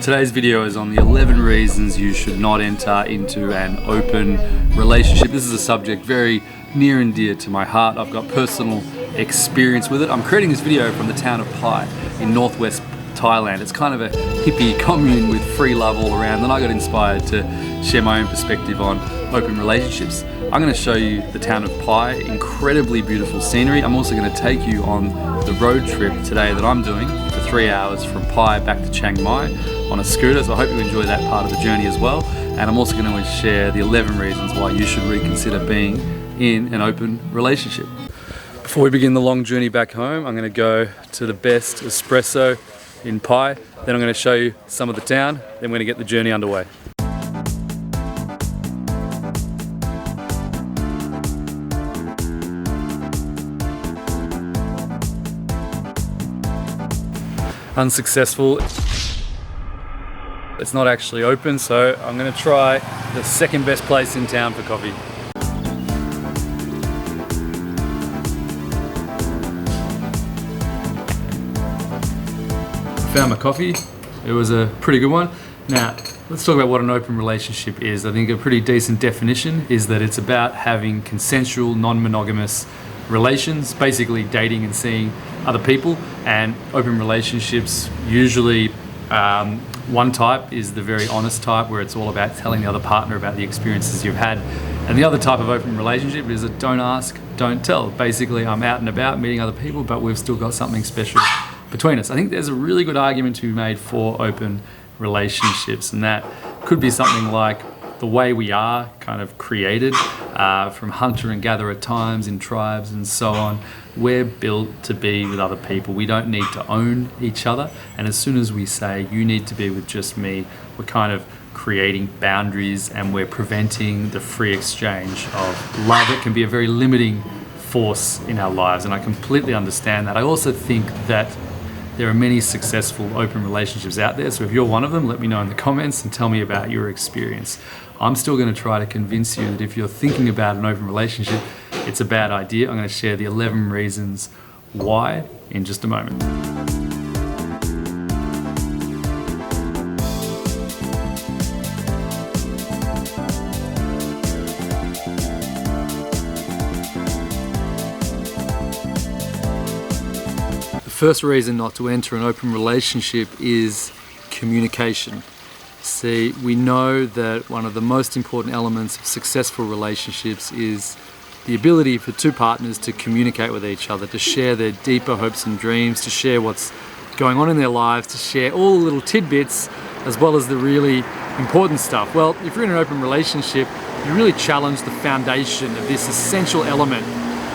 Today's video is on the 11 reasons you should not enter into an open relationship. This is a subject very near and dear to my heart. I've got personal experience with it. I'm creating this video from the town of Pai in northwest Thailand. It's kind of a hippie commune with free love all around, and I got inspired to share my own perspective on open relationships. I'm going to show you the town of Pai, incredibly beautiful scenery. I'm also going to take you on the road trip today that I'm doing for 3 hours from Pai back to Chiang Mai on a scooter, so I hope you enjoy that part of the journey as well. And I'm also going to share the 11 reasons why you should reconsider being in an open relationship. Before we begin the long journey back home, I'm going to go to the best espresso in Pai, then I'm going to show you some of the town, then we're going to get the journey underway. Unsuccessful. It's not actually open, so I'm going to try the second best place in town for coffee. Found my coffee. It was a pretty good one. Now, let's talk about what an open relationship is. I think a pretty decent definition is that it's about having consensual, non-monogamous relations, basically dating and seeing other people. And open relationships, usually one type is the very honest type, where it's all about telling the other partner about the experiences you've had. And the other type of open relationship is a don't ask, don't tell. Basically, I'm out and about meeting other people, but we've still got something special between us. I think there's a really good argument to be made for open relationships, and that could be something like the way we are kind of created, from hunter and gatherer times in tribes and so on. We're built to be with other people. We don't need to own each other, and as soon as we say you need to be with just me, we're kind of creating boundaries and we're preventing the free exchange of love. It can be a very limiting force in our lives, and I completely understand that. I also think that there are many successful open relationships out there, so if you're one of them, let me know in the comments and tell me about your experience. I'm still going to try to convince you that if you're thinking about an open relationship, it's a bad idea. I'm going to share the 11 reasons why in just a moment. The first reason not to enter an open relationship is communication. See, we know that one of the most important elements of successful relationships is the ability for two partners to communicate with each other, to share their deeper hopes and dreams, to share what's going on in their lives, to share all the little tidbits as well as the really important stuff. Well, if you're in an open relationship, you really challenge the foundation of this essential element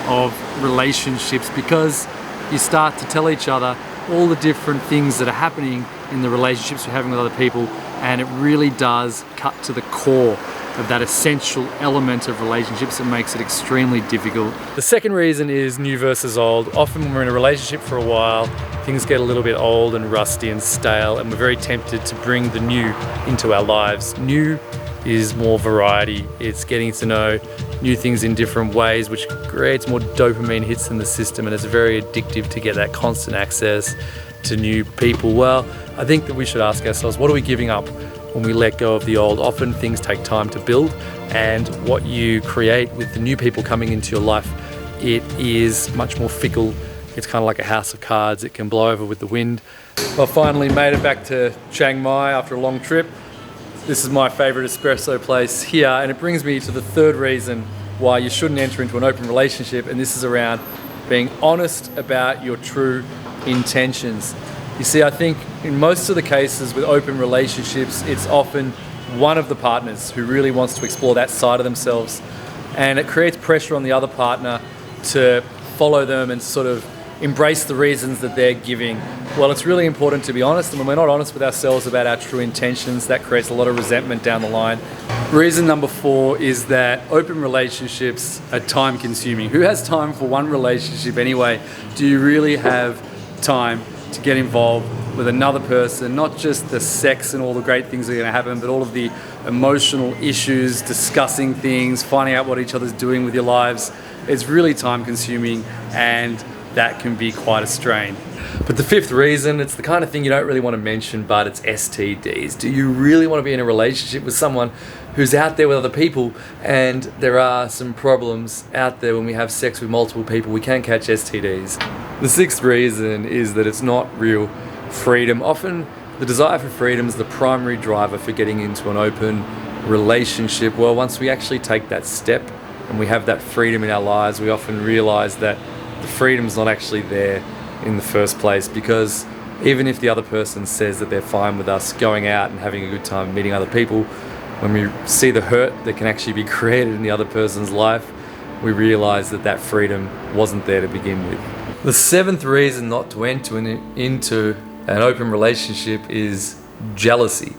of relationships, because you start to tell each other all the different things that are happening in the relationships you're having with other people, and it really does cut to the core of that essential element of relationships that makes it extremely difficult. The second reason is new versus old. Often when we're in a relationship for a while, things get a little bit old and rusty and stale, and we're very tempted to bring the new into our lives. New is more variety. It's getting to know new things in different ways, which creates more dopamine hits in the system, and it's very addictive to get that constant access to new people. Well, I think that we should ask ourselves, what are we giving up when we let go of the old? Often things take time to build, and what you create with the new people coming into your life, it is much more fickle. It's kind of like a house of cards. It can blow over with the wind. I finally made it back to Chiang Mai after a long trip. This is my favorite espresso place here, and it brings me to the third reason why you shouldn't enter into an open relationship, and this is around being honest about your true intentions. You see, I think in most of the cases with open relationships, it's often one of the partners who really wants to explore that side of themselves, and it creates pressure on the other partner to follow them and sort of embrace the reasons that they're giving. Well, it's really important to be honest, and when we're not honest with ourselves about our true intentions, that creates a lot of resentment down the line. Reason number 4 is that open relationships are time consuming. Who has time for one relationship anyway? Do you really have time to get involved with another person? Not just the sex and all the great things that are going to happen, but all of the emotional issues, discussing things, finding out what each other's doing with your lives. It's really time consuming, and that can be quite a strain. But the fifth reason, it's the kind of thing you don't really want to mention, but it's STDs. Do you really want to be in a relationship with someone who's out there with other people? And there are some problems out there when we have sex with multiple people. We can catch STDs. The sixth reason is that it's not real freedom. Often the desire for freedom is the primary driver for getting into an open relationship. Well, once we actually take that step and we have that freedom in our lives, we often realize that the freedom's not actually there in the first place, because even if the other person says that they're fine with us going out and having a good time meeting other people, when we see the hurt that can actually be created in the other person's life, we realize that that freedom wasn't there to begin with. The seventh reason not to enter into an open relationship is jealousy.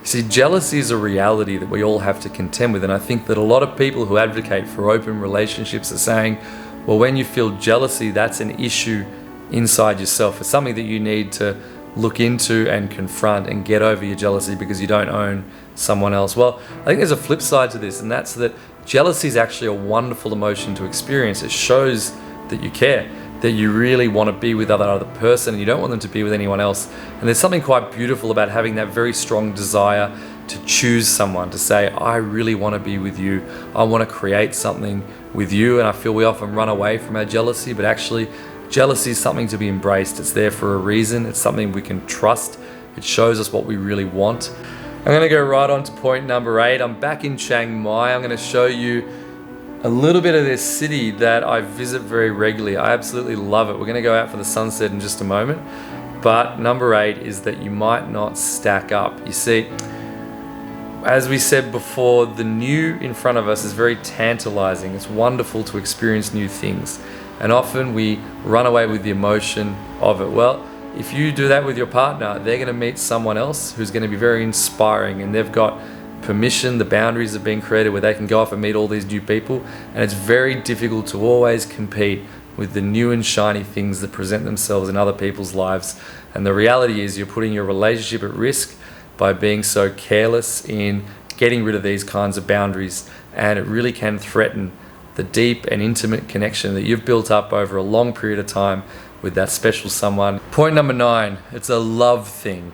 See, jealousy is a reality that we all have to contend with, and I think that a lot of people who advocate for open relationships are saying, well, when you feel jealousy, that's an issue inside yourself. It's something that you need to look into and confront and get over your jealousy because you don't own someone else. Well, I think there's a flip side to this, and that's that jealousy is actually a wonderful emotion to experience. It shows that you care, that you really want to be with that other person and you don't want them to be with anyone else. And there's something quite beautiful about having that very strong desire to choose someone, to say, I really want to be with you. I want to create something with you. And I feel we often run away from our jealousy, but actually jealousy is something to be embraced. It's there for a reason. It's something we can trust. It shows us what we really want. I'm going to go right on to point number 8. I'm back in Chiang Mai. I'm going to show you a little bit of this city that I visit very regularly. I absolutely love it. We're going to go out for the sunset in just a moment. But number 8 is that you might not stack up. You see, as we said before, the new in front of us is very tantalizing. It's wonderful to experience new things. And often we run away with the emotion of it. Well, if you do that with your partner, they're going to meet someone else who's going to be very inspiring, and they've got permission, the boundaries have been created where they can go off and meet all these new people. And it's very difficult to always compete with the new and shiny things that present themselves in other people's lives. And the reality is you're putting your relationship at risk by being so careless in getting rid of these kinds of boundaries. And it really can threaten the deep and intimate connection that you've built up over a long period of time with that special someone. Point number 9, it's a love thing.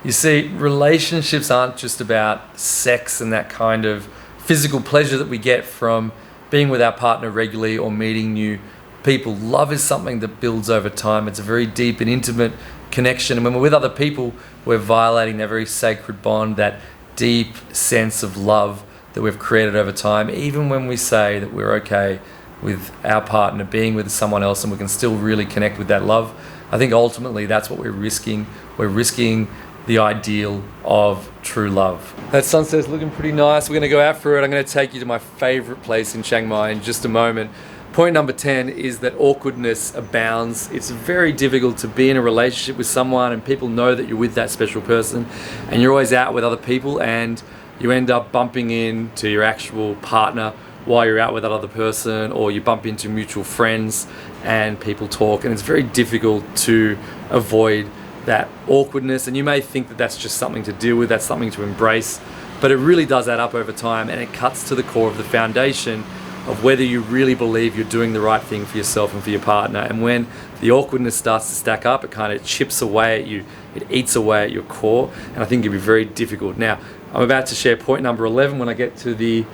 You see, relationships aren't just about sex and that kind of physical pleasure that we get from being with our partner regularly or meeting new people. Love is something that builds over time. It's a very deep and intimate connection. And when we're with other people, we're violating that very sacred bond, that deep sense of love that we've created over time. Even when we say that we're okay with our partner being with someone else and we can still really connect with that love, I think ultimately that's what we're risking. We're risking the ideal of true love. That sunset's looking pretty nice. We're going to go out for it. I'm going to take you to my favorite place in Chiang Mai in just a moment. Point number 10 is that awkwardness abounds. It's very difficult to be in a relationship with someone and people know that you're with that special person and you're always out with other people and you end up bumping into your actual partner while you're out with that other person, or you bump into mutual friends and people talk, and it's very difficult to avoid that awkwardness. And you may think that that's just something to deal with, that's something to embrace, but it really does add up over time, and it cuts to the core of the foundation of whether you really believe you're doing the right thing for yourself and for your partner. And when the awkwardness starts to stack up, it kind of chips away at you, it eats away at your core, and I think it'd be very difficult. Now, I'm about to share point number 11 when I get to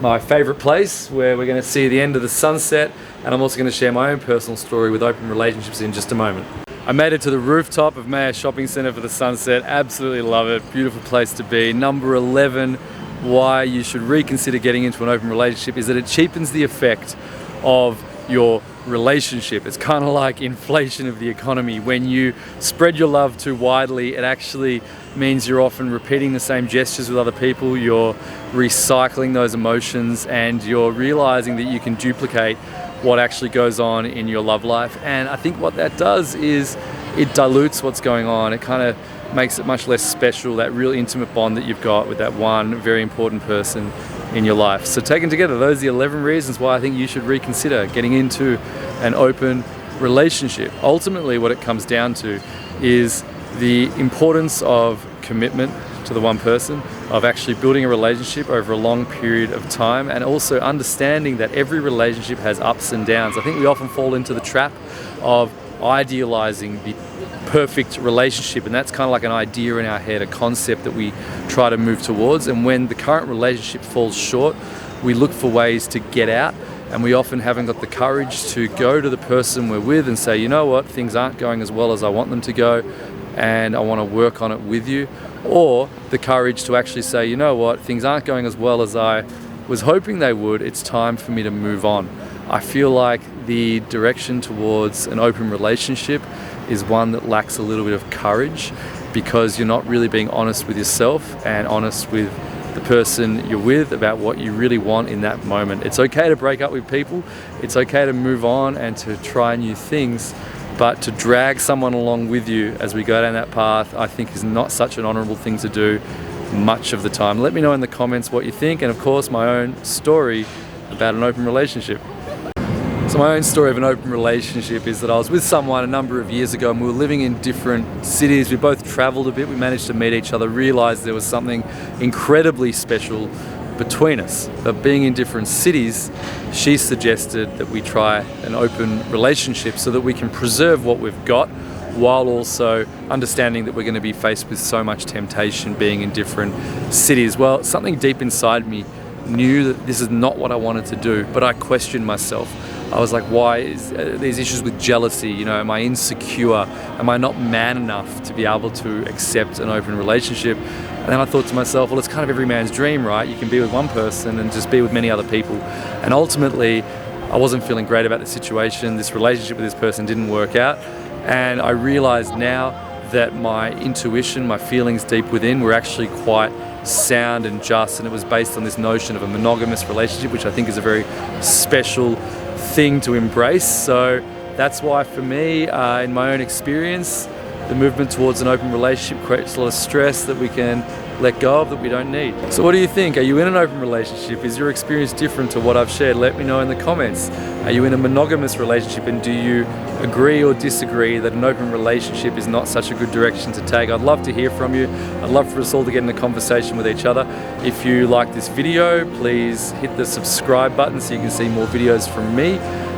my favorite place where we're going to see the end of the sunset, and I'm also going to share my own personal story with open relationships in just a moment. I made it to the rooftop of Maya Shopping Centre for the sunset. Absolutely love it. Beautiful place to be. Number 11, why you should reconsider getting into an open relationship is that it cheapens the effect of your relationship. It's kind of like inflation of the economy. When you spread your love too widely, it actually means you're often repeating the same gestures with other people, you're recycling those emotions, and you're realizing that you can duplicate what actually goes on in your love life. And I think what that does is it dilutes what's going on. It kind of makes it much less special, that real intimate bond that you've got with that one very important person in your life. So taken together, those are the 11 reasons why I think you should reconsider getting into an open relationship. Ultimately, what it comes down to is the importance of commitment, to the one person, of actually building a relationship over a long period of time, and also understanding that every relationship has ups and downs. I think we often fall into the trap of idealizing the perfect relationship, and that's kind of like an idea in our head, a concept that we try to move towards. And when the current relationship falls short, we look for ways to get out, and we often haven't got the courage to go to the person we're with and say, you know what, things aren't going as well as I want them to go, and I want to work on it with you. Or the courage to actually say, you know what, things aren't going as well as I was hoping they would, it's time for me to move on. I feel like the direction towards an open relationship is one that lacks a little bit of courage, because you're not really being honest with yourself and honest with the person you're with about what you really want in that moment. It's okay to break up with people, it's okay to move on and to try new things, but to drag someone along with you as we go down that path, I think is not such an honourable thing to do much of the time. Let me know in the comments what you think, and of course my own story about an open relationship. So my own story of an open relationship is that I was with someone a number of years ago, and we were living in different cities. We both travelled a bit, we managed to meet each other, realised there was something incredibly special between us. But being in different cities, she suggested that we try an open relationship so that we can preserve what we've got, while also understanding that we're going to be faced with so much temptation being in different cities. Well, something deep inside me knew that this is not what I wanted to do, but I questioned myself. I was like, why is these issues with jealousy? You know, am I insecure? Am I not man enough to be able to accept an open relationship? And then I thought to myself, well, it's kind of every man's dream, right? You can be with one person and just be with many other people. And ultimately, I wasn't feeling great about the situation. This relationship with this person didn't work out. And I realized now that my intuition, my feelings deep within were actually quite sound and just, and it was based on this notion of a monogamous relationship, which I think is a very special thing to embrace. So that's why for me, in my own experience, the movement towards an open relationship creates a lot of stress that we can let go of, that we don't need. So what do you think? Are you in an open relationship? Is your experience different to what I've shared? Let me know in the comments. Are you in a monogamous relationship, and do you agree or disagree that an open relationship is not such a good direction to take? I'd love to hear from you. I'd love for us all to get in a conversation with each other. If you like this video, please hit the subscribe button so you can see more videos from me,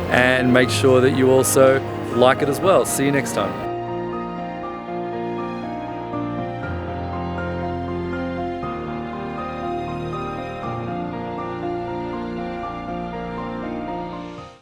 and make sure that you also like it as well. See you next time.